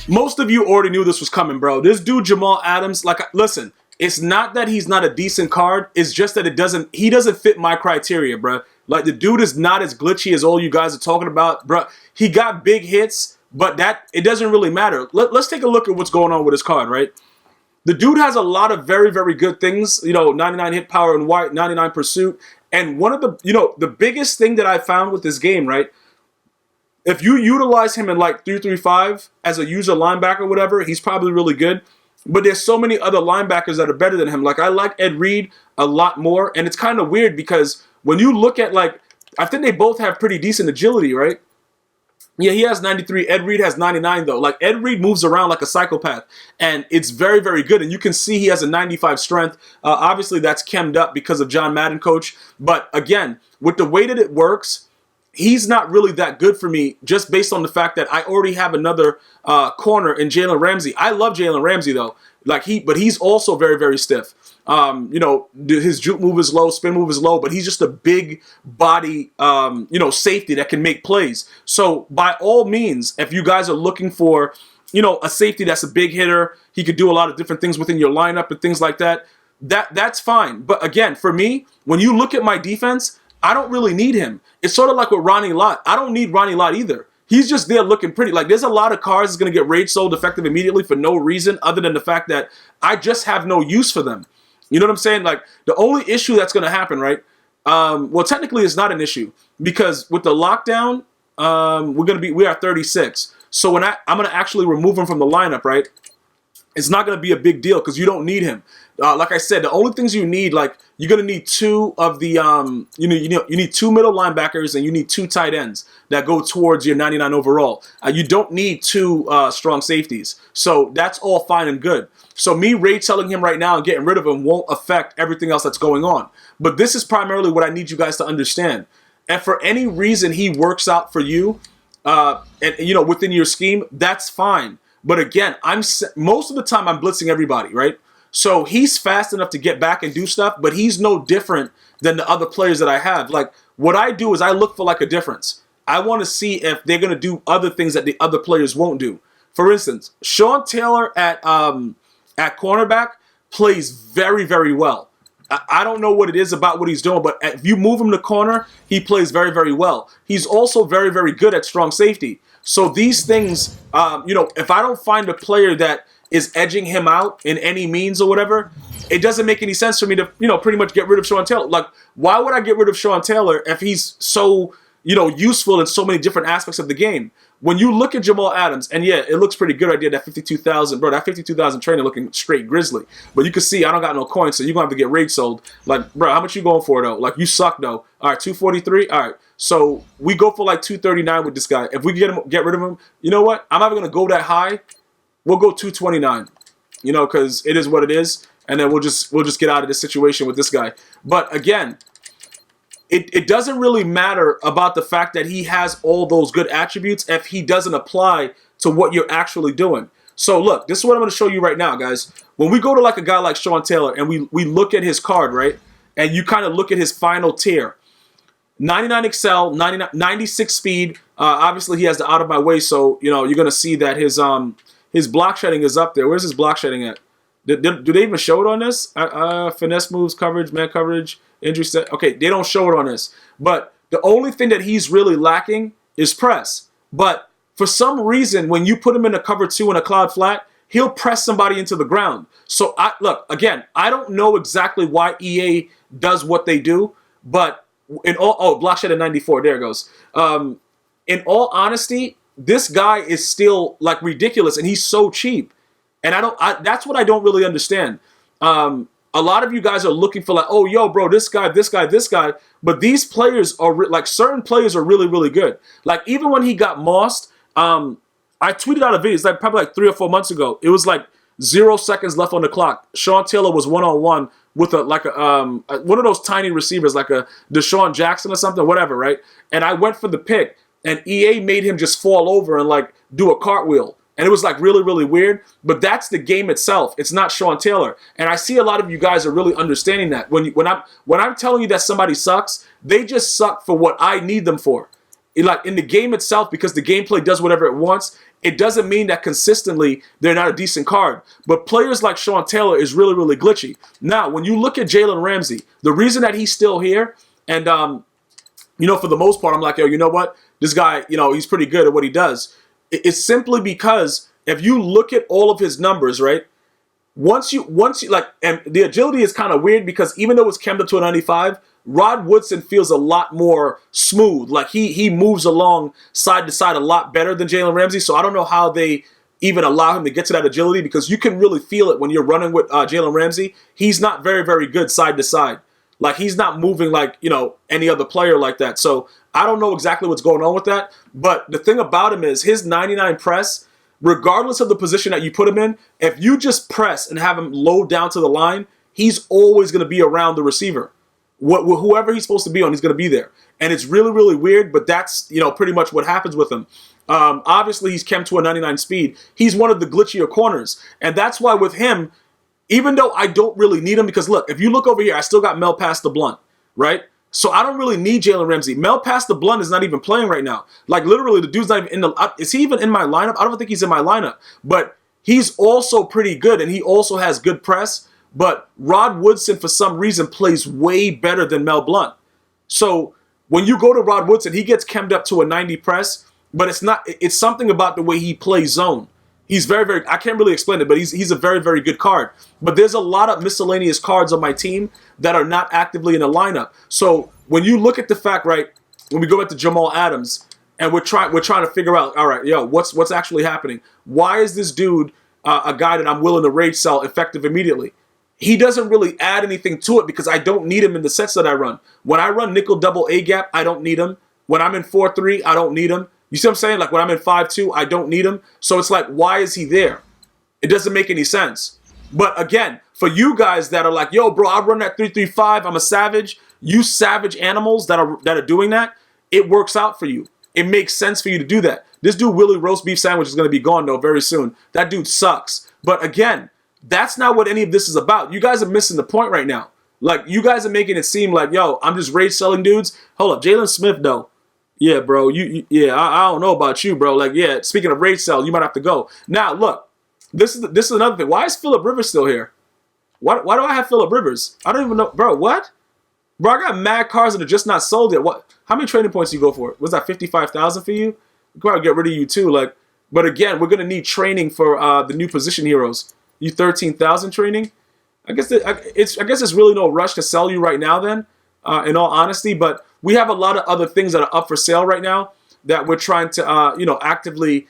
most of you already knew this was coming, bro. This dude, Jamal Adams, like, listen, it's not that he's not a decent card. It's just that he doesn't fit my criteria, bro. Like, the dude is not as glitchy as all you guys are talking about, bro. He got big hits, but it doesn't really matter. Let's take a look at what's going on with his card, right? The dude has a lot of very, very good things. 99 hit power in white, 99 pursuit. And one of the, the biggest thing that I found with this game, right? If you utilize him in like 3-3-5 as a user linebacker or whatever, he's probably really good. But there's so many other linebackers that are better than him. Like, I like Ed Reed a lot more. And it's kind of weird because when you look at, like, I think they both have pretty decent agility, right? Yeah, he has 93. Ed Reed has 99, though. Like, Ed Reed moves around like a psychopath. And it's very, very good. And you can see he has a 95 strength. Obviously, that's chemmed up because of John Madden coach. But, again, with the way that it works, he's not really that good for me just based on the fact that I already have another corner in Jalen Ramsey. I love Jalen Ramsey, though. But he's also very, very stiff. His juke move is low, spin move is low, but he's just a big body, safety that can make plays. So by all means, if you guys are looking for, a safety that's a big hitter, he could do a lot of different things within your lineup and things like that. That's fine. But again, for me, when you look at my defense, I don't really need him. It's sort of like with Ronnie Lott. I don't need Ronnie Lott either. He's just there looking pretty. Like, there's a lot of cards that's going to get rage sold effective immediately for no reason other than the fact that I just have no use for them. You know what I'm saying? Like, the only issue that's going to happen, right? Well, technically, it's not an issue because with the lockdown, we are 36. So when I'm going to actually remove him from the lineup, right? It's not going to be a big deal because you don't need him. Like I said, the only things you need, like, you're going to need two of the, you need two middle linebackers and you need two tight ends that go towards your 99 overall. You don't need two strong safeties. So that's all fine and good. So me rage selling him right now and getting rid of him won't affect everything else that's going on. But this is primarily what I need you guys to understand. And for any reason he works out for you, within your scheme, that's fine. But again, most of the time I'm blitzing everybody, right? So he's fast enough to get back and do stuff, but he's no different than the other players that I have. Like, what I do is I look for like a difference. I want to see if they're going to do other things that the other players won't do. For instance, Sean Taylor at cornerback plays very, very well. I don't know what it is about what he's doing, but if you move him to corner, he plays very, very well. He's also very, very good at strong safety. So these things, if I don't find a player that is edging him out in any means or whatever, it doesn't make any sense for me to, pretty much get rid of Sean Taylor. Like, why would I get rid of Sean Taylor if he's so, useful in so many different aspects of the game? When you look at Jamal Adams, and yeah, it looks pretty good right there, that 52,000, bro, that 52,000 trainer looking straight grizzly. But you can see I don't got no coins, so you're going to have to get rage sold. Like, bro, how much you going for, though? Like, you suck, though. All right, 243? All right. So we go for like 239 with this guy. If we get rid of him, you know what? I'm not going to go that high. We'll go 229, because it is what it is. And then we'll just get out of this situation with this guy. But again, it doesn't really matter about the fact that he has all those good attributes if he doesn't apply to what you're actually doing. So look, this is what I'm going to show you right now, guys. When we go to like a guy like Sean Taylor and we look at his card, right? And you kind of look at his final tier. 99 excel, 96 speed. Obviously, he has the out of my way, so you're going to see that his block shedding is up there. Where's his block shedding at? Do they even show it on this? Finesse moves, coverage, man coverage, injury set. Okay, they don't show it on this. But the only thing that he's really lacking is press. But for some reason, when you put him in a cover 2 in a cloud flat, he'll press somebody into the ground. So, look, again, I don't know exactly why EA does what they do, but block shed at 94. There it goes. In all honesty, this guy is still like ridiculous, and he's so cheap. And that's what I don't really understand. A lot of you guys are looking for like, oh, yo, bro, this guy. But these players are like certain players are really, really good. Like even when he got mossed, I tweeted out a video. It's like probably like 3 or 4 months ago. It was like 0 seconds left on the clock. Sean Taylor was one-on-one with one of those tiny receivers, like a Deshaun Jackson or something, whatever, right? And I went for the pick, and EA made him just fall over and like do a cartwheel. And it was like really, really weird. But that's the game itself. It's not Sean Taylor. And I see a lot of you guys are really understanding that. When I'm telling you that somebody sucks, they just suck for what I need them for. Like in the game itself, because the gameplay does whatever it wants, it doesn't mean that consistently they're not a decent card. But players like Sean Taylor is really, really glitchy. Now, when you look at Jalen Ramsey, the reason that he's still here, and, you know, for the most part, I'm like, yo, you know what? This guy, you know, he's pretty good at what he does. It's simply because if you look at all of his numbers, right? Once you like, and the agility is kind of weird because even though it's camped up to a 95, Rod Woodson feels a lot more smooth. Like he moves along side to side a lot better than Jalen Ramsey. So I don't know how they even allow him to get to that agility, because you can really feel it when you're running with Jalen Ramsey. He's not very, very good side to side. Like he's not moving like, you know, any other player like that. So I don't know exactly what's going on with that. But the thing about him is his 99 press, regardless of the position that you put him in, if you just press and have him low down to the line, he's always going to be around the receiver. Whoever he's supposed to be on, he's going to be there. And it's really, really weird, but that's, you know, pretty much what happens with him. Obviously, he's camped to a 99 speed. He's one of the glitchier corners. And that's why with him, even though I don't really need him, because look, if you look over here, I still got Mel past the blunt, right? So I don't really need Jalen Ramsey. Mel past the blunt is not even playing right now. Like literally, the dude's not even in the. Is he even in my lineup? I don't think he's in my lineup. But he's also pretty good, and he also has good press. But Rod Woodson, for some reason, plays way better than Mel Blount. So when you go to Rod Woodson, he gets chemmed up to a 90 press, but it's not. It's something about the way he plays zone. He's very, very. I can't really explain it, but he's a very, very good card. But there's a lot of miscellaneous cards on my team that are not actively in the lineup. So when you look at the fact, right, when we go back to Jamal Adams, and we're trying to figure out, all right, yo, what's actually happening? Why is this dude a guy that I'm willing to rage sell effective immediately? He doesn't really add anything to it because I don't need him in the sets that I run. When I run nickel double A gap, I don't need him. When I'm in 4-3, I don't need him. You see what I'm saying? Like when I'm in 5-2, I don't need him. So it's like, why is he there? It doesn't make any sense. But again, for you guys that are like, yo, bro, I run that 3-3-5. I'm a savage. You savage animals that are doing that, it works out for you. It makes sense for you to do that. This dude, Willie Roast Beef Sandwich, is going to be gone, though, very soon. That dude sucks. But again, that's not what any of this is about. You guys are missing the point right now. Like, you guys are making it seem like, yo, I'm just rage selling dudes. Hold up, Jalen Smith, though. Yeah, bro. I don't know about you, bro. Like, yeah, speaking of rage sell, you might have to go. Now, look, this is another thing. Why is Phillip Rivers still here? Why do I have Phillip Rivers? I don't even know. Bro, what? Bro, I got mad cars that are just not sold yet. What? How many trading points do you go for? Was that 55,000 for you? We could probably get rid of you too. Like, but again, we're gonna need training for the new position heroes. You 13,000 training? I guess it's really no rush to sell you right now. Then, in all honesty, but we have a lot of other things that are up for sale right now that we're trying to actively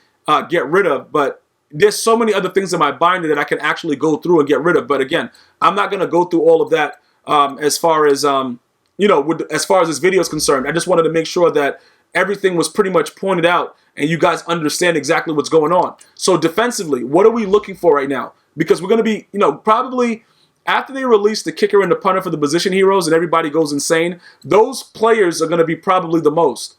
get rid of. But there's so many other things in my binder that I can actually go through and get rid of. But again, I'm not gonna go through all of that. As far as as far as this video is concerned, I just wanted to make sure that everything was pretty much pointed out and you guys understand exactly what's going on. So defensively, what are we looking for right now? Because we're going to be, probably after they release the kicker and the punter for the position heroes and everybody goes insane, those players are going to be probably the most.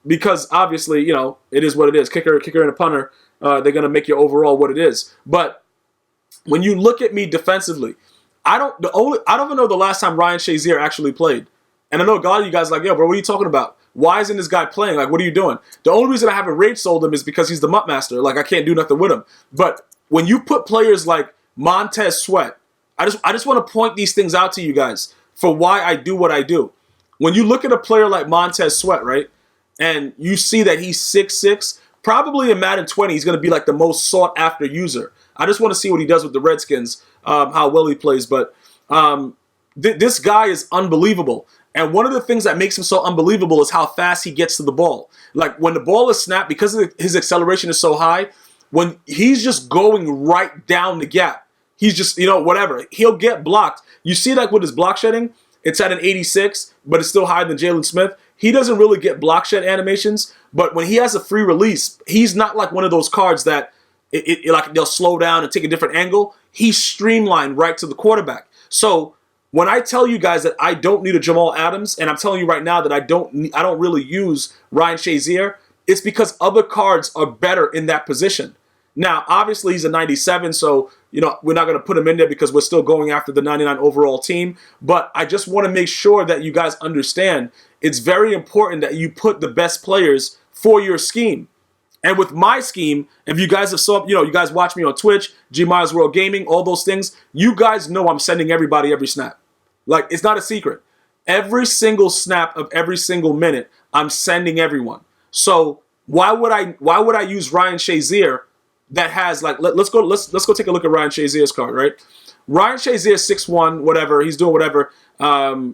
Because obviously, it is what it is. Kicker and a punter, they're going to make your overall what it is. But when you look at me defensively, I don't even know the last time Ryan Shazier actually played. And I know a lot of you guys are like, yo, bro, what are you talking about? Why isn't this guy playing? Like, what are you doing? The only reason I haven't rage sold him is because he's the MUT master. Like, I can't do nothing with him. But when you put players like Montez Sweat, I just want to point these things out to you guys for why I do what I do. When you look at a player like Montez Sweat, right, and you see that he's 6'6", probably in Madden 20, he's going to be like the most sought after user. I just want to see what he does with the Redskins, how well he plays. But this guy is unbelievable. And one of the things that makes him so unbelievable is how fast he gets to the ball. Like when the ball is snapped, because his acceleration is so high, when he's just going right down the gap, he's just, whatever. He'll get blocked. You see that with his block shedding, it's at an 86, but it's still higher than Jalen Smith. He doesn't really get block shed animations, but when he has a free release, he's not like one of those cards that like they'll slow down and take a different angle. He's streamlined right to the quarterback. So when I tell you guys that I don't need a Jamal Adams, and I'm telling you right now that I don't really use Ryan Shazier, it's because other cards are better in that position. Now, obviously, he's a 97, so we're not going to put him in there because we're still going after the 99 overall team. But I just want to make sure that you guys understand it's very important that you put the best players for your scheme. And with my scheme, if you guys have saw, you guys watch me on Twitch, GmiasWorld Gaming, all those things, you guys know I'm sending everybody every snap. Like, it's not a secret. Every single snap of every single minute, I'm sending everyone. So why would I use Ryan Shazier that has, like, let's go take a look at Ryan Shazier's card, right? Ryan Shazier 6'1", whatever, he's doing whatever.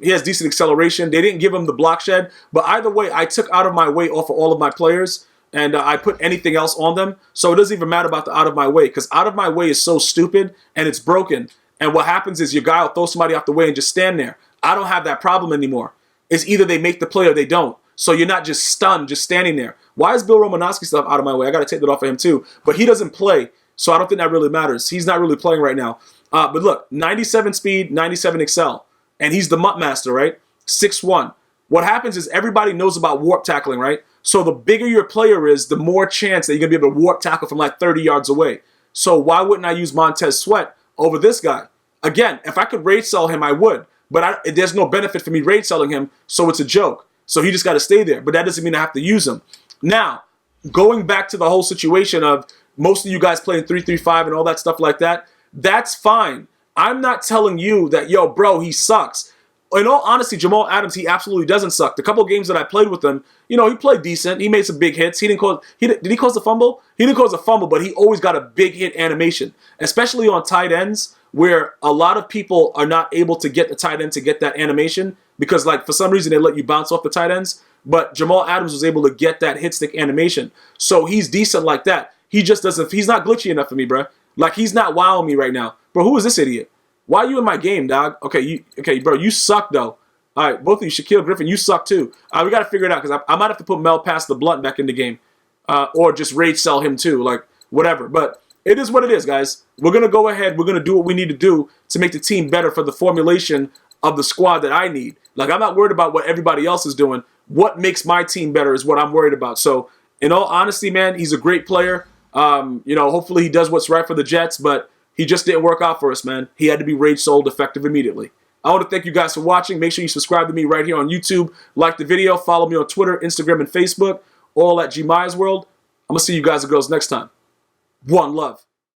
He has decent acceleration. They didn't give him the block shed, but either way, I took out of my way off of all of my players, and I put anything else on them. So it doesn't even matter about the out of my way, because out of my way is so stupid and it's broken. And what happens is your guy will throw somebody out the way and just stand there. I don't have that problem anymore. It's either they make the play or they don't. So you're not just stunned, just standing there. Why is Bill Romanowski stuff out of my way? I got to take that off of him too. But he doesn't play, so I don't think that really matters. He's not really playing right now. But look, 97 speed, 97 excel. And he's the MUT master, right? 6'1". What happens is everybody knows about warp tackling, right? So the bigger your player is, the more chance that you're going to be able to warp tackle from like 30 yards away. So why wouldn't I use Montez Sweat over this guy? Again, if I could raid sell him, I would. But there's no benefit for me raid selling him, so it's a joke. So he just got to stay there. But that doesn't mean I have to use him. Now, going back to the whole situation of most of you guys playing 3-3-5 and all that stuff like that, that's fine. I'm not telling you that, yo, bro, he sucks. In all honesty, Jamal Adams, he absolutely doesn't suck. The couple of games that I played with him, he played decent. He made some big hits. Did he cause a fumble? He didn't cause a fumble, but he always got a big hit animation, especially on tight ends, where a lot of people are not able to get the tight end to get that animation because, like, for some reason they let you bounce off the tight ends. But Jamal Adams was able to get that hit stick animation. So he's decent like that. He just doesn't, he's not glitchy enough for me, bro. Like, he's not wowing me right now. Bro, who is this idiot? Why are you in my game, dog? Okay, bro, you suck, though. All right, both of you, Shaquille Griffin, you suck, too. We got to figure it out, because I might have to put Mel past the blunt back in the game. Or just rage sell him, too. Like, whatever. But it is what it is, guys. We're going to go ahead. We're going to do what we need to do to make the team better for the formulation of the squad that I need. Like, I'm not worried about what everybody else is doing. What makes my team better is what I'm worried about. So, in all honesty, man, he's a great player. Hopefully he does what's right for the Jets, but he just didn't work out for us, man. He had to be rage sold effective immediately. I want to thank you guys for watching. Make sure you subscribe to me right here on YouTube. Like the video. Follow me on Twitter, Instagram, and Facebook. All at GmiasWorld. I'm going to see you guys and girls next time. One love.